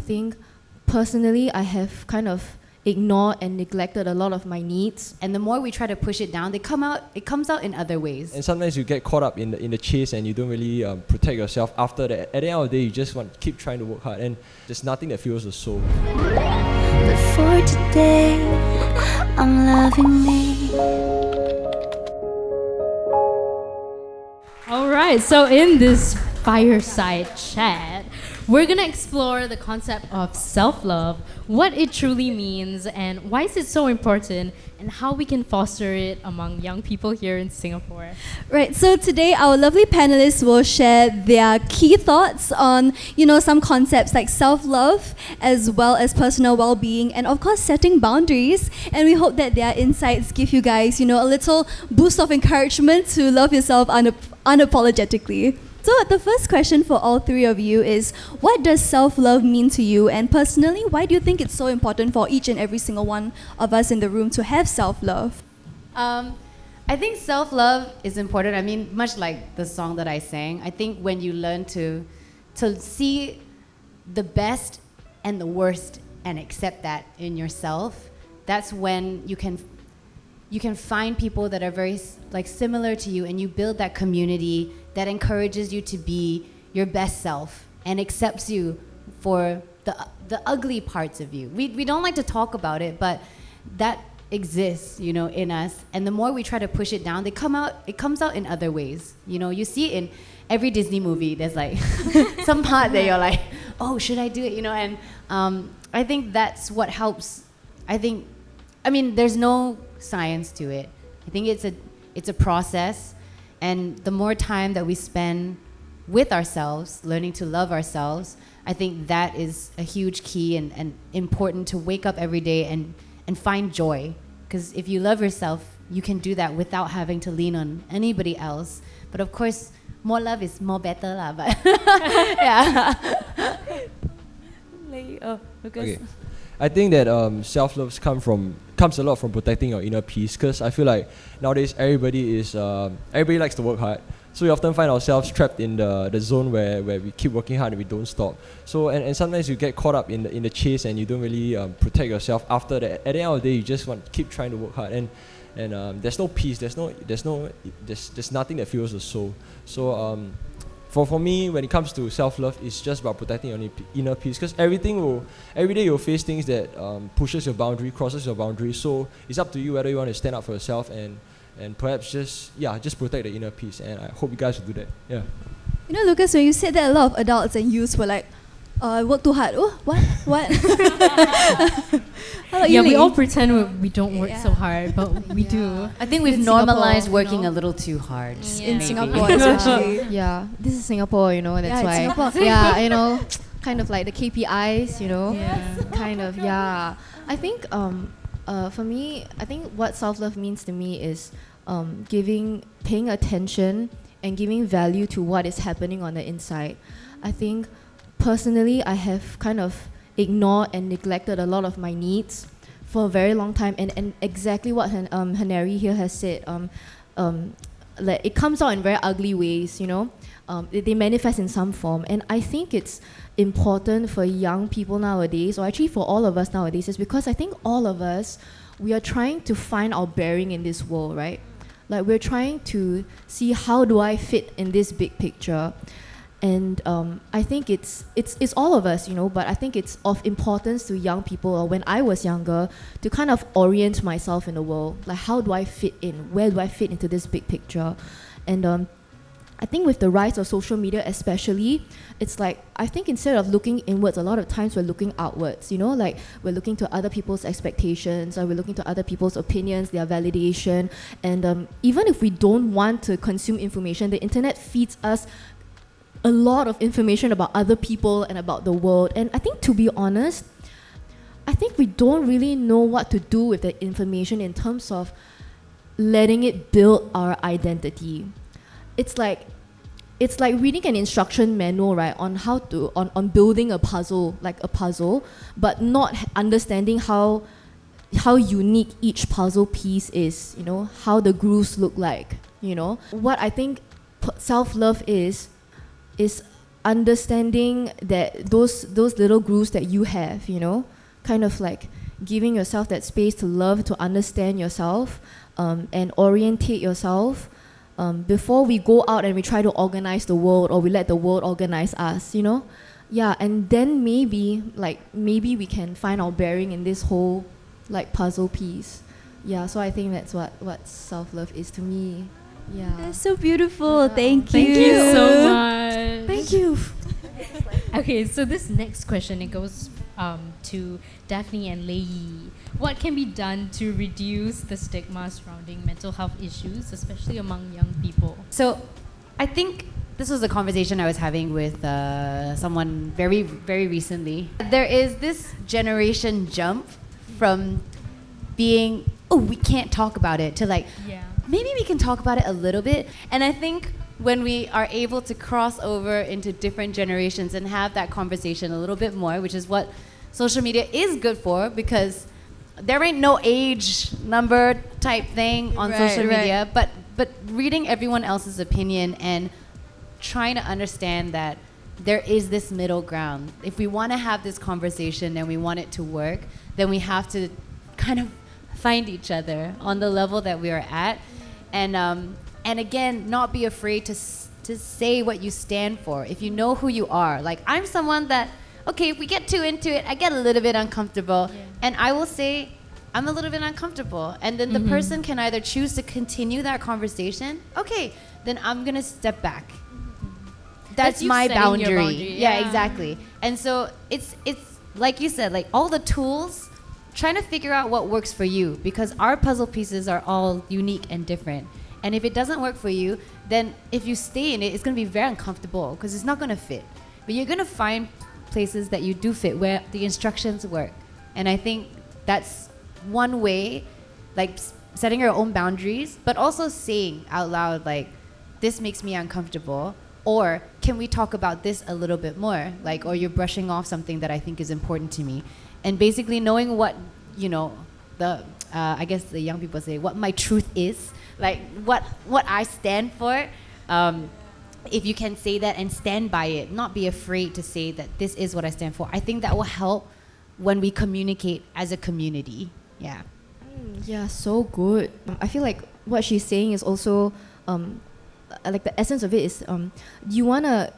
think personally I have kind of ignored and neglected a lot of my needs. And the more we try to push it down, it comes out in other ways. And sometimes you get caught up in the chase and you don't really protect yourself after that. At the end of the day, you just want to keep trying to work hard, and there's nothing that fuels the soul. But for today, I'm loving me. Alright, so in this fireside chat, we're gonna explore the concept of self-love, what it truly means, and why is it so important, and how we can foster it among young people here in Singapore. Right, so today our lovely panelists will share their key thoughts on, some concepts like self-love as well as personal well-being and of course setting boundaries. And we hope that their insights give you guys, a little boost of encouragement to love yourself unapologetically. So the first question for all three of you is, what does self-love mean to you? And personally, why do you think it's so important for each and every single one of us in the room to have self-love? I think self-love is important. I mean, much like the song that I sang, I think when you learn to see the best and the worst and accept that in yourself, that's when you can find people that are very similar to you, and you build that community that encourages you to be your best self and accepts you for the ugly parts of you. We don't like to talk about it, but that exists, in us. And the more we try to push it down, it comes out in other ways. You see it in every Disney movie. There's some part that you're like, oh, should I do it? And I think that's what helps. There's no science to it. I think it's a process. And the more time that we spend with ourselves, learning to love ourselves, I think that is a huge key and important to wake up every day and find joy. Because if you love yourself, you can do that without having to lean on anybody else. But of course, more love is more better lah. But yeah. Lucas. Okay. I think that self-love comes a lot from protecting your inner peace, because I feel like nowadays everybody likes to work hard. So we often find ourselves trapped in the zone where we keep working hard and we don't stop. So and sometimes you get caught up in the chase and you don't really protect yourself after that. At the end of the day, you just want to keep trying to work hard, and there's no peace. There's nothing that fuels the soul. So for me, when it comes to self-love, it's just about protecting your inner peace, because every day you'll face things that pushes your boundary, crosses your boundary. So it's up to you whether you want to stand up for yourself and perhaps just protect the inner peace. And I hope you guys will do that. Yeah. Lucas, when you said that, a lot of adults and youths were like, I work too hard. Oh, what? How about you, we all pretend we don't work so hard, but we do. I think we've normalized working a little too hard. In Singapore especially. Yeah, this is Singapore, that's why. Singapore. Yeah, kind of like the KPIs, kind of, yeah. I think for me, I think what self-love means to me is paying attention and giving value to what is happening on the inside. I think personally, I have kind of ignored and neglected a lot of my needs for a very long time, and exactly what Haneri here has said, it comes out in very ugly ways, they manifest in some form. And I think it's important for young people nowadays, or actually for all of us nowadays, is because I think all of us, we are trying to find our bearing in this world, right? We're trying to see, how do I fit in this big picture? And I think it's all of us, but I think it's of importance to young people, or when I was younger, to kind of orient myself in the world. How do I fit in? Where do I fit into this big picture? And I think with the rise of social media especially, it's I think instead of looking inwards, a lot of times we're looking outwards, we're looking to other people's expectations, or we're looking to other people's opinions, their validation. And even if we don't want to consume information, the internet feeds us a lot of information about other people and about the world. And I think, to be honest, I think we don't really know what to do with the information in terms of letting it build our identity. It's like reading an instruction manual, right, on how to on building a puzzle, but not understanding how unique each puzzle piece is, how the grooves look like, What I think self-love is understanding that those little grooves that you have, you know, kind of like giving yourself that space to love, to understand yourself, and orientate yourself before we go out and we try to organize the world, or we let the world organize us, you know. Yeah, and then maybe we can find our bearing in this whole like puzzle piece. Yeah, so I think that's what self-love is to me. Yeah. That's so beautiful. Thank you. Thank you so much. Thank you. Okay, so this next question, it goes to Daphne and LAYYI. What can be done to reduce the stigma surrounding mental health issues, especially among young people? So I think this was a conversation I was having with someone very, very recently. There is this generation jump from being, oh, we can't talk about it, to like, maybe we can talk about it a little bit. And I think when we are able to cross over into different generations and have that conversation a little bit more, which is what social media is good for, because there ain't no age number type thing on social media, but reading everyone else's opinion and trying to understand that there is this middle ground. If we want to have this conversation and we want it to work, then we have to kind of find each other on the level that we are at, and again, not be afraid to say what you stand for. If you know who you are, like I'm someone that, okay, if we get too into it, I get a little bit uncomfortable, and I will say I'm a little bit uncomfortable, and then the person can either choose to continue that conversation. Okay, then I'm gonna step back. That's my boundary. Yeah, exactly. And so it's like you said, like all the tools, trying to figure out what works for you, because our puzzle pieces are all unique and different. And if it doesn't work for you, then if you stay in it, it's going to be very uncomfortable because it's not going to fit. But you're going to find places that you do fit, where the instructions work. And I think that's one way, like setting your own boundaries, but also saying out loud, like, this makes me uncomfortable, or can we talk about this a little bit more? Like, or you're brushing off something that I think is important to me. And basically knowing what, you know, I guess the young people say, what my truth is, like what I stand for. If you can say that and stand by it, not be afraid to say that this is what I stand for. I think that will help when we communicate as a community. Yeah. Yeah, so good. I feel like what she's saying is also, like the essence of it is, you wanna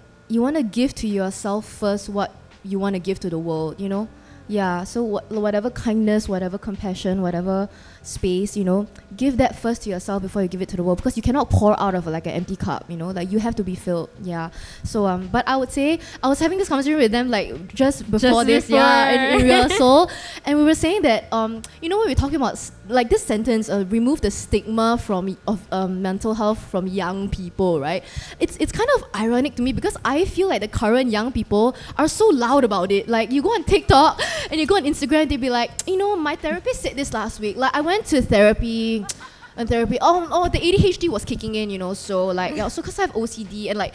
give to yourself first what you wanna give to the world, you know? Yeah, so whatever kindness, whatever compassion, whatever space, you know, give that first to yourself before you give it to the world, because you cannot pour out of like an empty cup, you know, like you have to be filled. Yeah. So but I would say I was having this conversation with them like just before this, in rehearsal, and we were saying that you know, when we're talking about like this sentence, remove the stigma of mental health from young people, right? It's kind of ironic to me, because I feel like the current young people are so loud about it. Like you go on TikTok and you go on Instagram, they'd be like, you know, my therapist said this last week. Like I went to therapy. The ADHD was kicking in, you know. So like, yeah, so because I have OCD, and like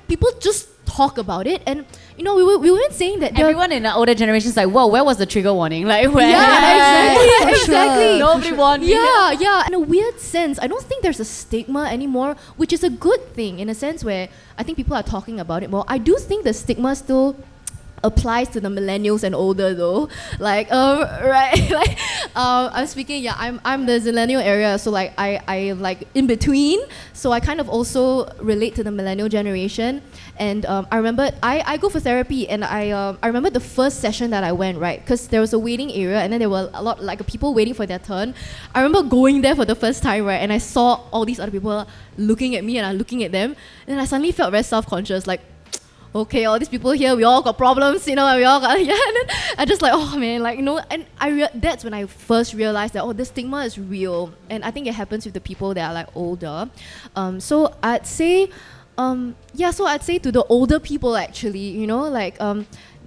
people just talk about it, and you know, we weren't saying that everyone in the older generation is like, whoa, where was the trigger warning? Like, where? Yeah, exactly. Nobody warned me. Yeah. In a weird sense, I don't think there's a stigma anymore, which is a good thing in a sense where I think people are talking about it more. I do think the stigma still applies to the millennials and older though, like right, like I'm speaking, yeah, I'm the Zillennial area, so like I like in between, so I kind of also relate to the millennial generation. And I remember I go for therapy, and I remember the first session that I went, right, because there was a waiting area, and then there were a lot like people waiting for their turn. I remember going there for the first time, right, and I saw all these other people looking at me, and I'm looking at them, and I suddenly felt very self-conscious, like, okay, all these people here, we all got problems, you know, and we all got, yeah, and then I just like, oh man, like, you know, and that's when I first realized that, oh, this stigma is real, and I think it happens with the people that are like older. So I'd say to the older people, actually, you know, like,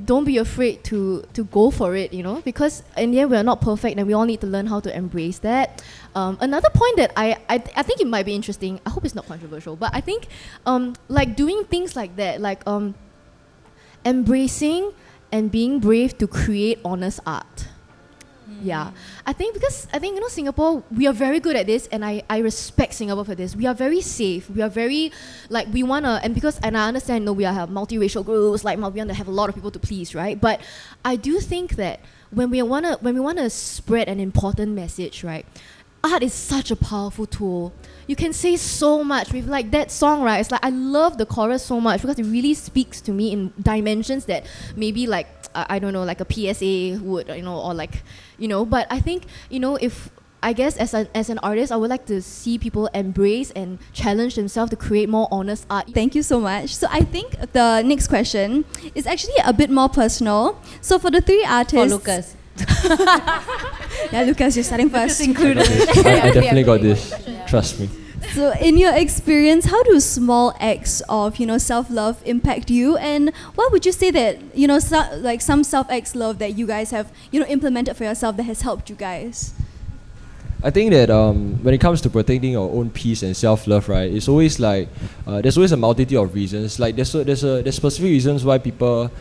don't be afraid to go for it, you know, because in the end, we're not perfect, and we all need to learn how to embrace that. Another point that I think it might be interesting, I hope it's not controversial, but I think like doing things like that, like embracing and being brave to create honest art. Yeah, I think Singapore, we are very good at this, and I respect Singapore for this. We are very safe. We are very we wanna, and I understand, we have multiracial groups, we want to have a lot of people to please, right? But I do think that when we wanna spread an important message, right? Art is such a powerful tool. You can say so much with that song, right? It's I love the chorus so much because it really speaks to me in dimensions that maybe I don't know, a PSA would, or but I think, if I guess as an artist, I would like to see people embrace and challenge themselves to create more honest art. Thank you so much. So I think the next question is actually a bit more personal. So for the three artists... For Lucas. Yeah, Lucas, you're starting first. I definitely got this. Trust me. So in your experience, how do small acts of, self-love impact you? And what would you say that, some self-acts love that you guys have, implemented for yourself that has helped you guys? I think that when it comes to protecting your own peace and self-love, right, it's always there's always a multitude of reasons. There's specific reasons why people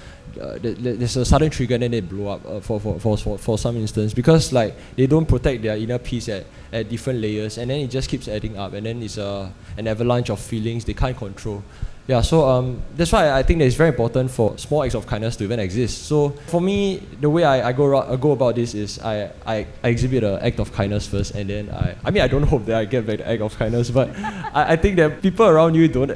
there's a sudden trigger and then they blow up for some instance, because they don't protect their inner peace at different layers, and then it just keeps adding up, and then it's an avalanche of feelings they can't control. Yeah, so that's why I think that it's very important for small acts of kindness to even exist. So for me, the way I go about this is I exhibit an act of kindness first, and then I don't hope that I get back the act of kindness, but I think that people around you don't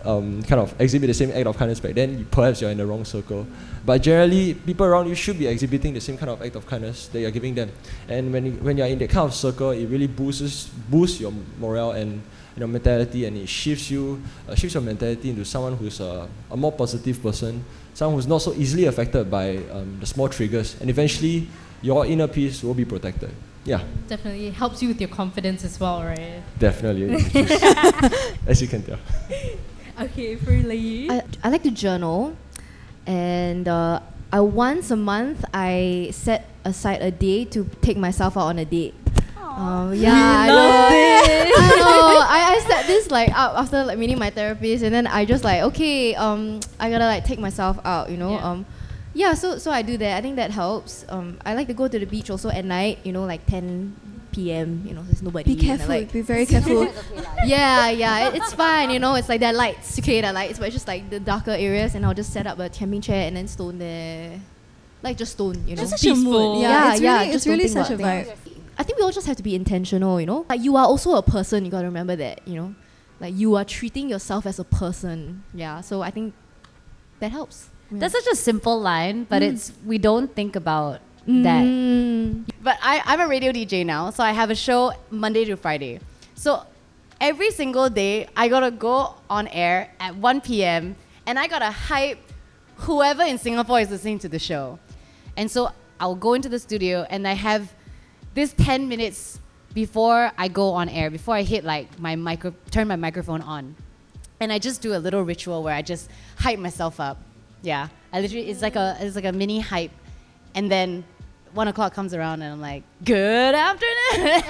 kind of exhibit the same act of kindness back, then perhaps you're in the wrong circle. But generally, people around you should be exhibiting the same kind of act of kindness that you're giving them. And when you're in that kind of circle, it really boosts your morale and mentality, and it shifts your mentality into someone who's a more positive person, someone who's not so easily affected by the small triggers, and eventually your inner peace will be protected. Yeah. Definitely. It helps you with your confidence as well, right? Definitely. As you can tell. Okay, for LAYYI. I like to journal, and once a month I set aside a day to take myself out on a date. I know. I said this after meeting my therapist, and then I just okay, I gotta take myself out, so I do that. I think that helps. I like to go to the beach also at night, 10 p.m. There's nobody. Be careful. Be very careful. It's fine. It's there are lights. Okay, there are lights, but it's just the darker areas, and I'll just set up a camping chair and then stone there, just stone. Just such a mood. It's really such a vibe. I think we all just have to be intentional, you are also a person, you gotta remember that, you are treating yourself as a person. Yeah, so I think that helps. Yeah. That's such a simple line, but we don't think about that. But I'm a radio DJ now, so I have a show Monday to Friday. So every single day, I gotta go on air at 1 p.m. and I gotta hype whoever in Singapore is listening to the show. And so I'll go into the studio and I have this 10 minutes before I go on air, before I hit turn my microphone on. And I just do a little ritual where I just hype myself up. Yeah, it's like a mini hype. And then 1 o'clock comes around and I'm like, good afternoon.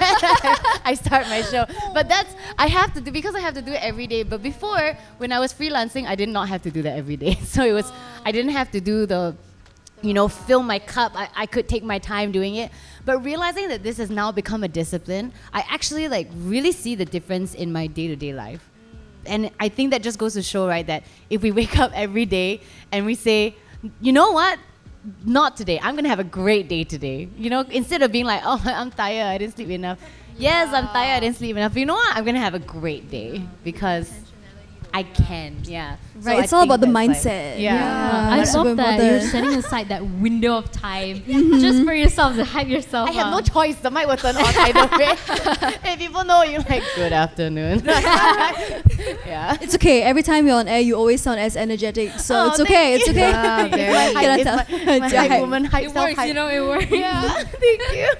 I start my show. But I have to do it every day. But before, when I was freelancing, I did not have to do that every day. So I didn't have to do the, fill my cup. I could take my time doing it. But realizing that this has now become a discipline, I actually really see the difference in my day-to-day life. And I think that just goes to show, right, that if we wake up every day and we say, you know what? Not today. I'm going to have a great day today. Instead of being oh, I'm tired, I didn't sleep enough. Yes, I'm tired, I didn't sleep enough. But you know what? I'm going to have a great day because I can. Yeah. Right, so it's all about the mindset. I love that you're setting aside that window of time just for yourself to hype yourself I have no choice. The mic will turn on either way. And people know you're good afternoon. Yeah. It's okay. Every time you're on air, you always sound as energetic. So it's okay. It's okay. Yeah, my hype woman hype it works, it works. Yeah, thank you.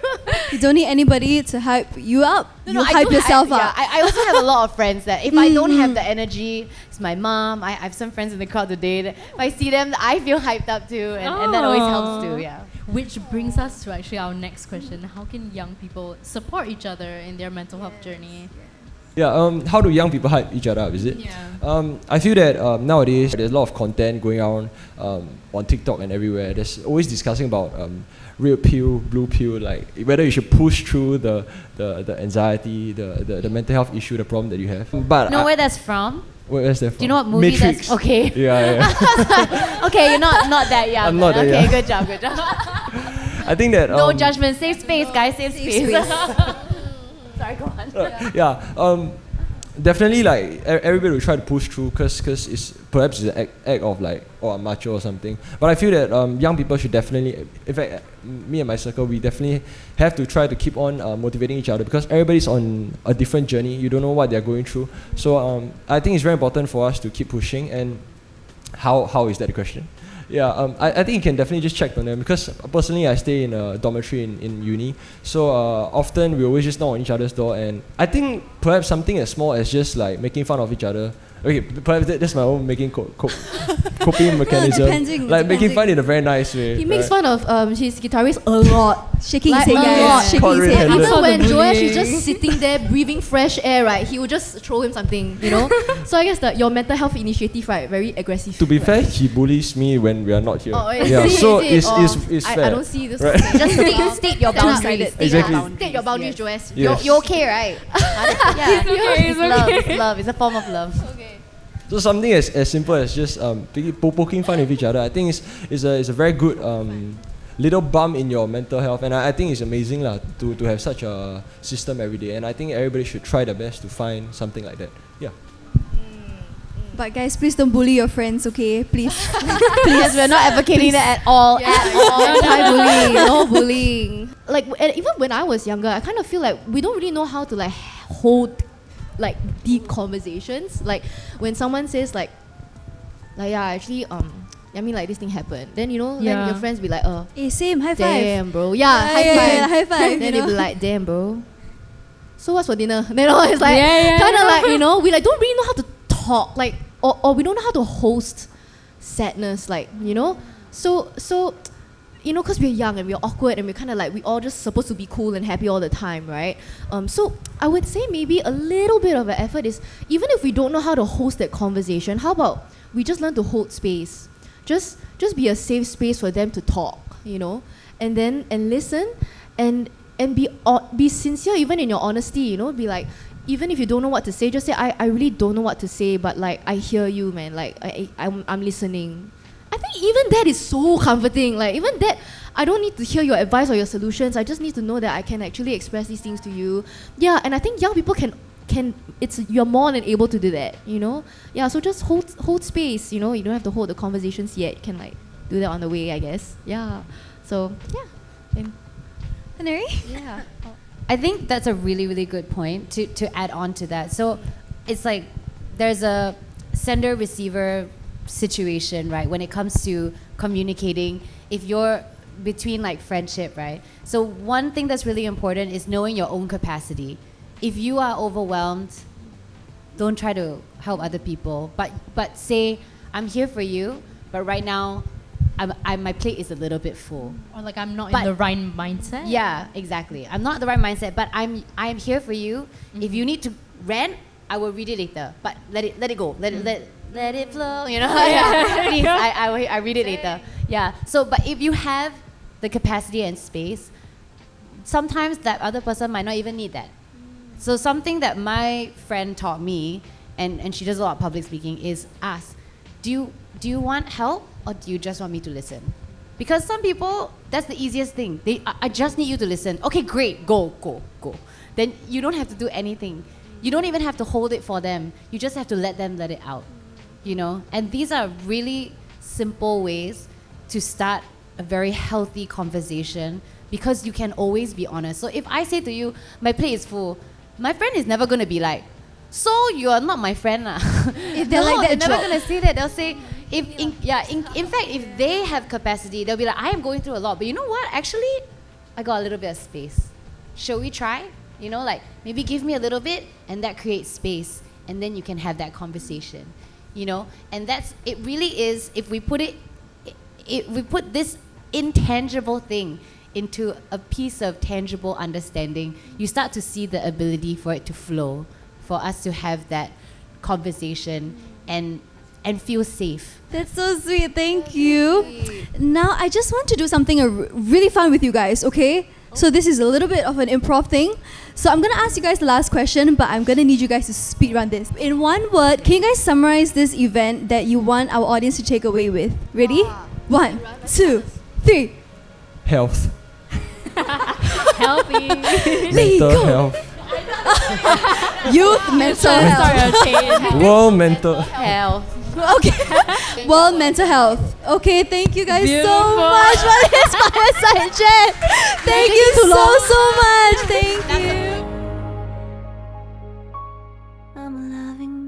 You don't need anybody to hype you up. No, you hype yourself up. Yeah, I also have a lot of friends that if I don't have the energy, it's my mom. I have some friends in the crowd today that if I see them, I feel hyped up too, and that always helps too. Yeah. Which brings us to actually our next question: how can young people support each other in their mental health journey? How do young people hype each other up, is it? Yeah. I feel that nowadays there's a lot of content going on TikTok and everywhere. There's always discussing about red pill, blue pill, like whether you should push through the anxiety, the mental health issue, the problem that you have. But Know where that's from? where's that from? Do you know what movie Matrix. that's... Okay. Yeah. Okay, you're not that young. I'm not that okay, young. good job. I think that No judgment, safe space, guys, safe space. space. Sorry, go on. Definitely, like everybody will try to push through because it's perhaps it's an act of like, oh, I'm macho or something. But I feel that young people should definitely, in fact, me and my circle, we definitely have to try to keep on motivating each other because everybody's on a different journey. You don't know what they're going through. So I think it's very important for us to keep pushing. And how is that the question? I think you can definitely just check on them because personally I stay in a dormitory in uni, so often we always just knock on each other's door, and I think perhaps something as small as just like making fun of each other. Okay, perhaps that's my own making coping mechanism. Making fun in a very nice way. He makes fun of his guitarist a lot. Shaking Like, his head, a guys. lot. Shaking his Red head. handed. Even when the Joash bullying. is just sitting there breathing fresh air, right, he will just throw him something, you know. So I guess that your mental health initiative, right, very aggressive. To be fair, he bullies me when we are not here. Oh, yeah, is so it? it's I fair. don't see this. Right. Just state your boundaries. Exactly. State your boundaries, Joash. Yes. You're okay, right? Yeah. It's love. It's love. It's a form of love. Okay. So something as simple as just poking fun with each other, I think is a very good little bump in your mental health, and I think it's amazing to have such a system every day, and I think everybody should try their best to find something like that. Yeah. But guys, please don't bully your friends, okay? Please. Yes, we're not advocating that at all. Anti-bullying, no bullying. Like, and even when I was younger, I kind of feel like we don't really know how to like hold like deep conversations. Like when someone says like yeah, actually I mean like this thing happened. Then you know, then your friends be like, Hey, same, high five. damn bro, high five. Yeah, high five. Then you they be know? like, damn bro. So what's for dinner? Then it's like Yeah, kind of like, you know, we like don't really know how to talk, like or we don't know how to host sadness, like, you know. So you know, because we're young and we're awkward and we're kind of like, we all just supposed to be cool and happy all the time, right? So I would say maybe a little bit of an effort is, even if we don't know how to host that conversation, how about we just learn to hold space? Just be a safe space for them to talk, you know, and listen and be sincere even in your honesty, you know, be like, even if you don't know what to say, just say, I really don't know what to say, but like, I hear you, man, like I'm listening. I think even that is so comforting. Like even that, I don't need to hear your advice or your solutions. I just need to know that I can actually express these things to you. Yeah, and I think young people can you're more than able to do that, you know? Yeah, so just hold space, you know? You don't have to hold the conversations yet. You can like do that on the way, I guess. Yeah. So yeah. Haneri? Yeah. I think that's a really, really good point to add on to that. So it's like there's a sender-receiver situation, right, when it comes to communicating, if you're between like friendship, right? So one thing that's really important is knowing your own capacity. If you are overwhelmed, don't try to help other people, but say, I'm here for you, but right now my plate is a little bit full. Or like I'm not in the right mindset. Yeah, exactly. I'm not in the right mindset, but I'm here for you. If you need to rant, I will read it later. But let it go. Let it flow. You know. Yeah. Please, I read it later. Yeah. So, but if you have the capacity and space, sometimes that other person might not even need that. So something that my friend taught me, and she does a lot of public speaking, is ask, do you want help or do you just want me to listen? Because some people, that's the easiest thing. I just need you to listen. Okay, great, go. Then you don't have to do anything. You don't even have to hold it for them. You just have to let them let it out, you know? And these are really simple ways to start a very healthy conversation, because you can always be honest. So if I say to you, my plate is full, my friend is never going to be like, so you are not my friend lah. If they're like that, they're never going to say that. They'll say, in fact, if they have capacity, they'll be like, I am going through a lot, but you know what? Actually, I got a little bit of space. Shall we try? You know, like maybe give me a little bit, and that creates space, and then you can have that conversation. You know, and it really is, if we put this intangible thing into a piece of tangible understanding, you start to see the ability for it to flow for us to have that conversation and feel safe. That's so sweet. Thank you. Now, I just want to do something really fun with you guys, okay? So this is a little bit of an improv thing. So I'm going to ask you guys the last question, but I'm going to need you guys to speed run this. In one word, can you guys summarize this event that you want our audience to take away with? Ready? 1, 2, 3. Health. Healthy. Mental health. Youth mental health. World mental Health. Okay. World mental health. Okay, thank you guys Beautiful. so much for this fireside chat. Thank you so much. Thank you. I'm loving